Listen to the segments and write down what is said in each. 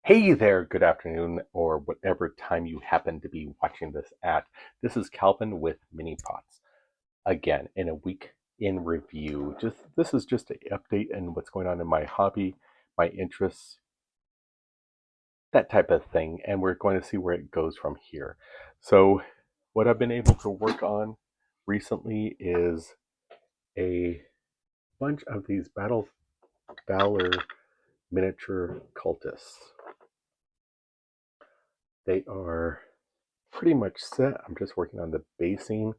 Hey there, good afternoon, or whatever time you happen to be watching this at. This is Calvin with Mini Pots. Again, in a week in review. This is just an update and what's going on in my hobby, my interests, that type of thing, and we're going to see where it goes from here. So, what I've been able to work on recently is a bunch of these Battle Valor miniature cultists. They are pretty much set. I'm just working on the basing,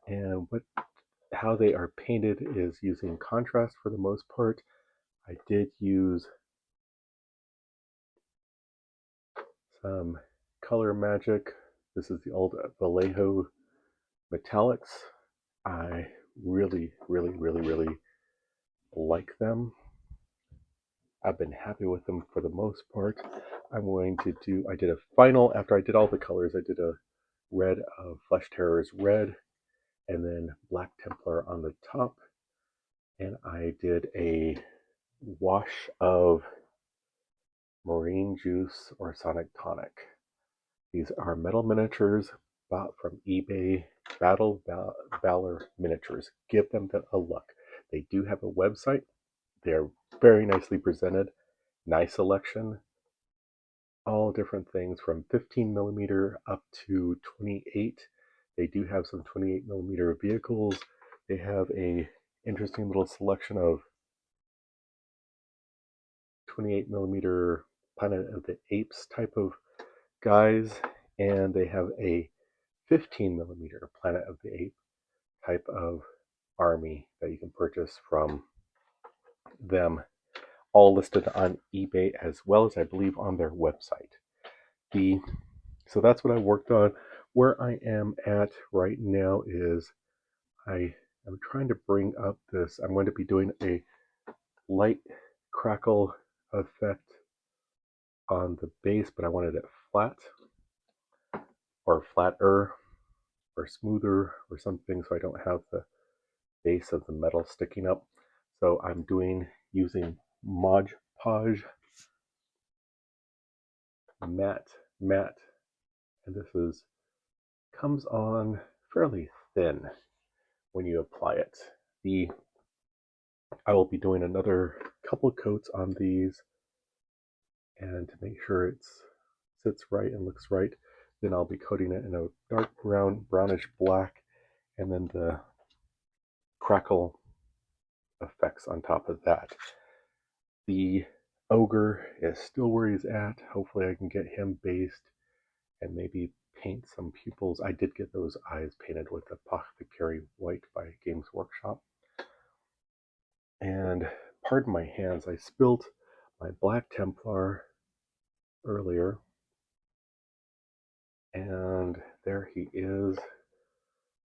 and how they are painted is using contrast for the most part. I did use some color magic. This is the old Vallejo metallics. I really like them. I've been happy with them for the most part. I did a final, after I did all the colors, I did a red of Flesh Terrors red, and then Black Templar on the top. And I did a wash of Marine Juice or Sonic Tonic. These are metal miniatures bought from eBay, Battle Valor miniatures. Give them a look. They do have a website. They're very nicely presented. Nice selection. All different things from 15 millimeter up to 28. They do have some 28 millimeter vehicles. They have a interesting little selection of 28 millimeter Planet of the Apes type of guys, and they have a 15 millimeter Planet of the Apes type of army that you can purchase from them, all listed on eBay as well as I believe on their website. So that's what I worked on. Where I am at right now is I am trying to bring up this. I'm going to be doing a light crackle effect on the base, but I wanted it flat or flatter or smoother or something so I don't have the base of the metal sticking up. So I'm using Mod Podge matte, and this comes on fairly thin when you apply it. I will be doing another couple coats on these, and to make sure it sits right and looks right, then I'll be coating it in a dark brownish black, and then the crackle effects on top of that. The ogre is still where he's at. Hopefully I can get him based and maybe paint some pupils. I did get those eyes painted with Apothecary White by Games Workshop. And pardon my hands, I spilled my Black Templar earlier. And there he is.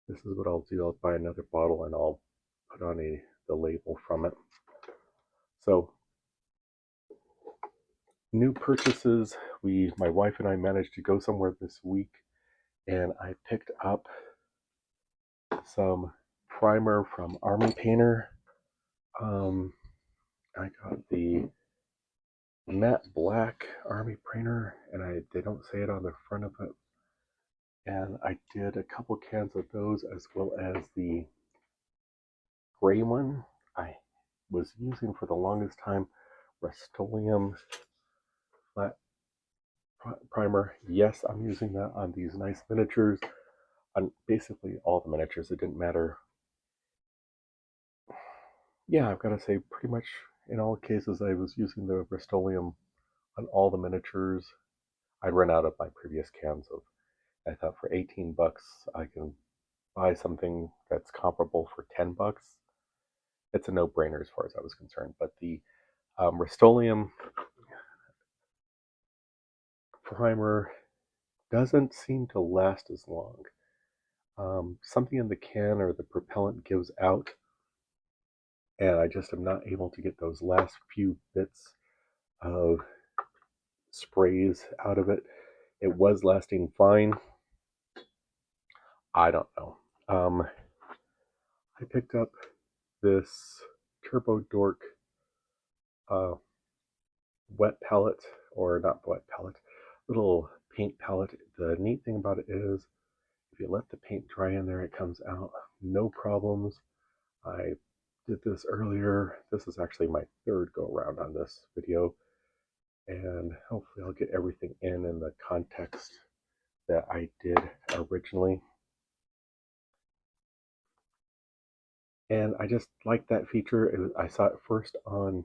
This is what I'll do. I'll buy another bottle and I'll put on the label from it. So new purchases. My wife and I managed to go somewhere this week, and I picked up some primer from Army Painter. I got the matte black Army Painter, and they don't say it on the front of it. And I did a couple cans of those, as well as the gray one. I was using for the longest time Rust-Oleum flat primer. Yes, I'm using that on these nice miniatures, on basically all the miniatures. It didn't matter. Yeah, I've got to say, pretty much in all cases, I was using the Rust-Oleum on all the miniatures. I'd run out of my previous cans of. I thought for 18 bucks I can buy something that's comparable for 10 bucks. It's a no-brainer as far as I was concerned. But the Rust-Oleum primer doesn't seem to last as long. Something in the can or the propellant gives out, and I just am not able to get those last few bits of sprays out of it. It was lasting fine. I don't know. I picked up this Turbo Dork wet palette, or not wet palette, little paint palette. The neat thing about it is if you let the paint dry in there, it comes out no problems. I did this earlier. This is actually my third go around on this video, and hopefully I'll get everything in the context that I did originally. And I just like that feature. I saw it first on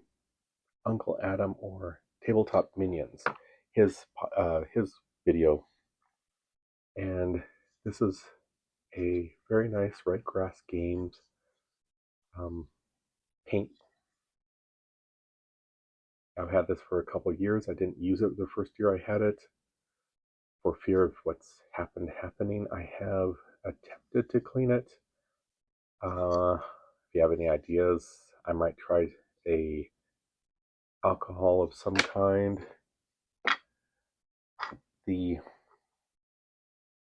Uncle Adam or Tabletop Minions, his video, and this is a very nice Red Grass Games paint. I've had this for a couple of years. I didn't use it the first year I had it for fear of what's happening. I have attempted to clean it. If you have any ideas, I might try a alcohol of some kind. The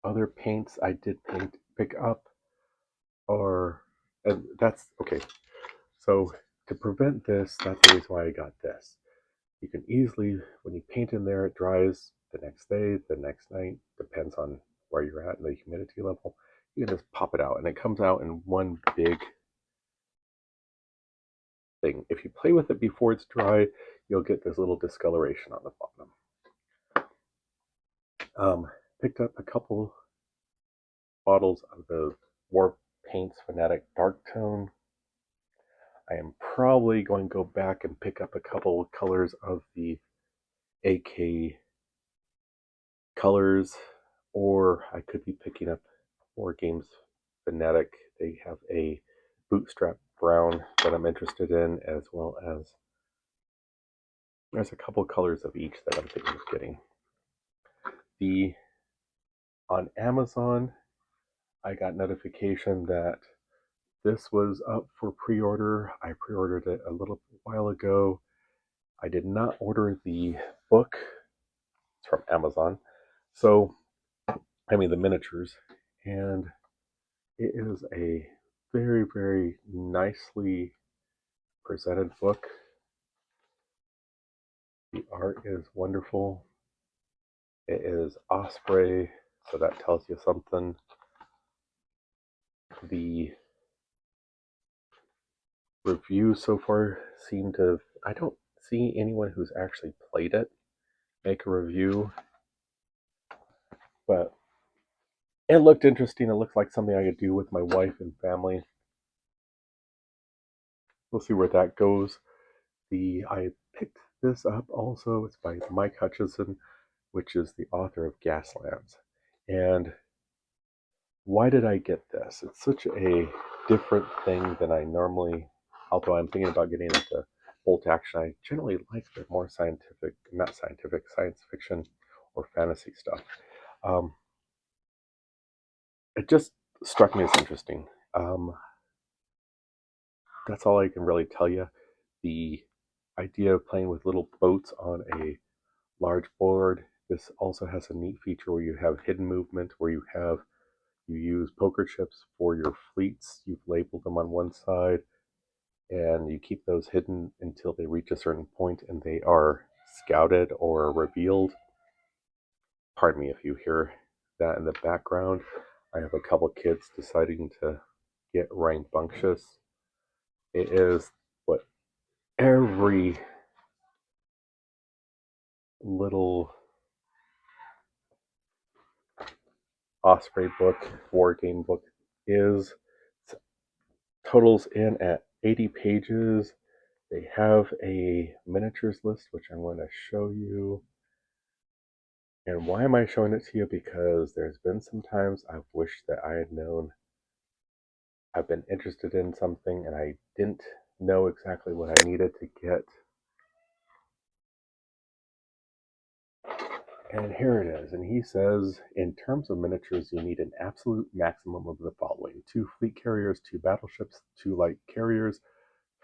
other paints I did pick up are, and that's okay. So to prevent this, that's the reason why I got this. You can easily, when you paint in there, it dries the next day, the next night, depends on where you're at and the humidity level. You can just pop it out and it comes out in one big thing. If you play with it before it's dry, you'll get this little discoloration on the bottom. Picked up a couple bottles of the War Paints Fanatic Dark Tone. I am probably going to go back and pick up a couple colors of the AK colors, or I could be picking up War Games Fanatic. They have a bootstrap brown that I'm interested in, as well as there's a couple colors of each that I'm thinking of getting. On Amazon, I got notification that this was up for pre-order. I pre-ordered it a little while ago. I did not order the book. It's from Amazon. So, I mean the miniatures. And it is a very, very nicely presented book. The art is wonderful. It is Osprey, so that tells you something. The reviews so far seem to, I don't see anyone who's actually played it make a review, but it looked interesting. It looked like something I could do with my wife and family. We'll see where that goes. I picked this up also. It's by Mike Hutchison, which is the author of Gaslands. And why did I get this? It's such a different thing than I normally, although I'm thinking about getting into bolt action. I generally like the more scientific, not scientific, science fiction or fantasy stuff. It just struck me as interesting. That's all I can really tell you. The idea of playing with little boats on a large board. This also has a neat feature where you have hidden movement, where you use poker chips for your fleets. You've labeled them on one side, and you keep those hidden until they reach a certain point and they are scouted or revealed. Pardon me if you hear that in the background. I have a couple kids deciding to get rambunctious. It is what every little Osprey book, war game book is. Totals in at 80 pages. They have a miniatures list, which I'm going to show you. And why am I showing it to you? Because there's been some times I've wished that I had known. I've been interested in something and I didn't know exactly what I needed to get. And here it is. And he says, in terms of miniatures, you need an absolute maximum of the following: 2 fleet carriers, 2 battleships, 2 light carriers,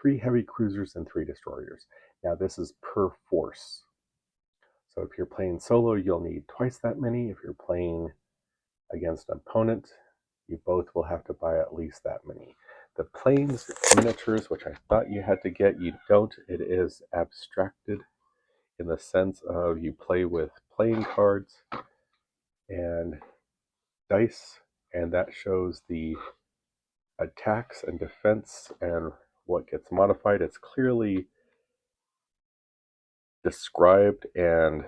3 heavy cruisers, and 3 destroyers. Now this is per force. So if you're playing solo, you'll need twice that many. If you're playing against an opponent, you both will have to buy at least that many. The planes miniatures, which I thought you had to get, you don't. It is abstracted in the sense of you play with playing cards and dice, and that shows the attacks and defense and what gets modified. It's clearly described and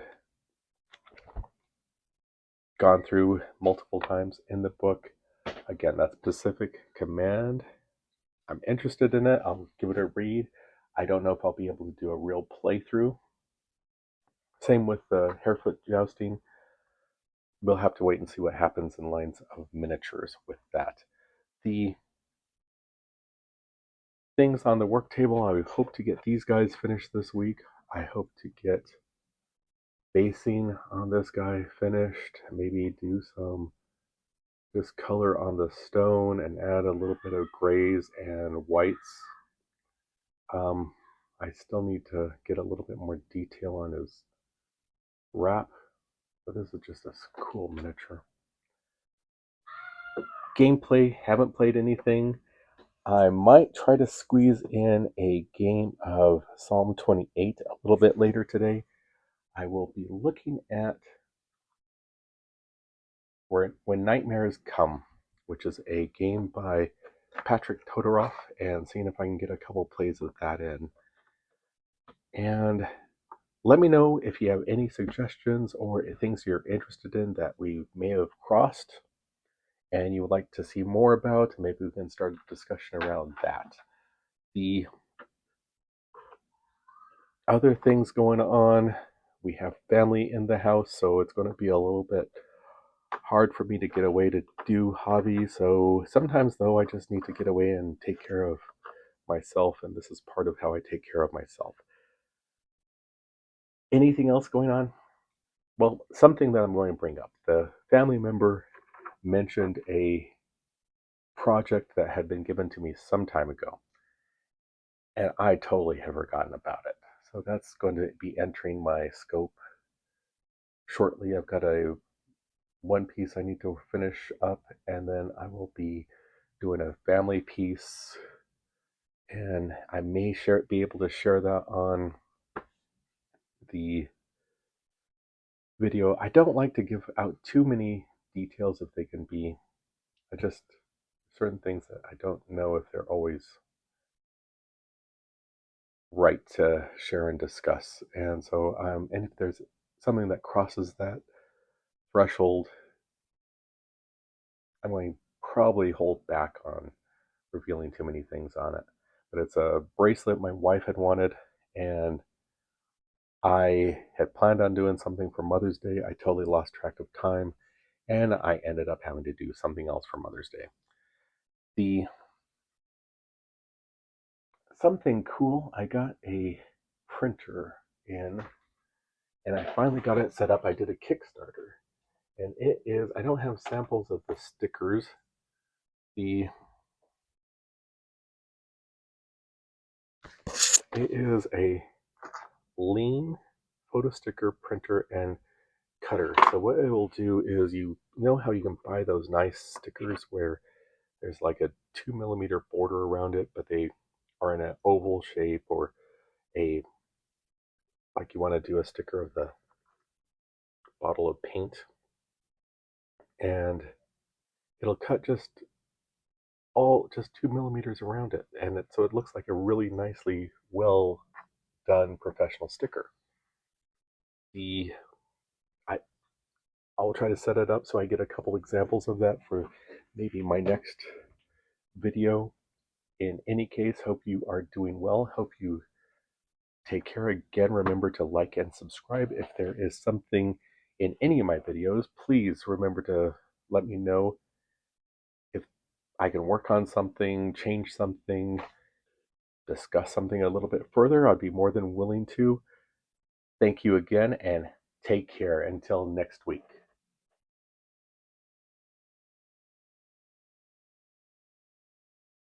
gone through multiple times in the book. Again, that specific command, I'm interested in it. I'll give it a read. I don't know if I'll be able to do a real playthrough. Same with the Harefoot Jousting. We'll have to wait and see what happens in lines of miniatures with that. The things on the work table, I hope to get these guys finished this week. I hope to get basing on this guy finished. Maybe do some just color on the stone and add a little bit of grays and whites. I still need to get a little bit more detail on his wrap, but this is just a cool miniature. Gameplay, haven't played anything. I might try to squeeze in a game of Psalm 28 a little bit later today. I will be looking at When Nightmares Come, which is a game by Patrick Todorov, and seeing if I can get a couple plays of that in. And let me know if you have any suggestions or things you're interested in that we may have crossed and you would like to see more about. Maybe we can start a discussion around that. The other things going on, we have family in the house, so it's going to be a little bit hard for me to get away to do hobbies. So sometimes, though, I just need to get away and take care of myself, and this is part of how I take care of myself. Anything else going on? Well, something that I'm going to bring up. The family member mentioned a project that had been given to me some time ago, and I totally have forgotten about it. So that's going to be entering my scope shortly. I've got one piece I need to finish up, and then I will be doing a family piece, and I may be able to share that on the video. I don't like to give out too many details if they can be. Certain things that I don't know if they're always right to share and discuss. And so, and if there's something that crosses that threshold, I'm going to probably hold back on revealing too many things on it. But it's a bracelet my wife had wanted, and I had planned on doing something for Mother's Day. I totally lost track of time, and I ended up having to do something else for Mother's Day. Something cool, I got a printer in, and I finally got it set up. I did a Kickstarter, and I don't have samples of the stickers. It is a lean photo sticker printer and cutter. So what it will do is, you know how you can buy those nice stickers where there's like a 2mm border around it, but they are in an oval shape, or like you want to do a sticker of the bottle of paint, and it'll cut just 2mm around it, and so it looks like a really nicely well done professional sticker. I'll try to set it up so I get a couple examples of that for maybe my next video. In any case, hope you are doing well. Hope you take care. Again, remember to like and subscribe. If there is something in any of my videos, please remember to let me know if I can work on something, change something, discuss something a little bit further. I'd be more than willing to. Thank you again, and take care until next week.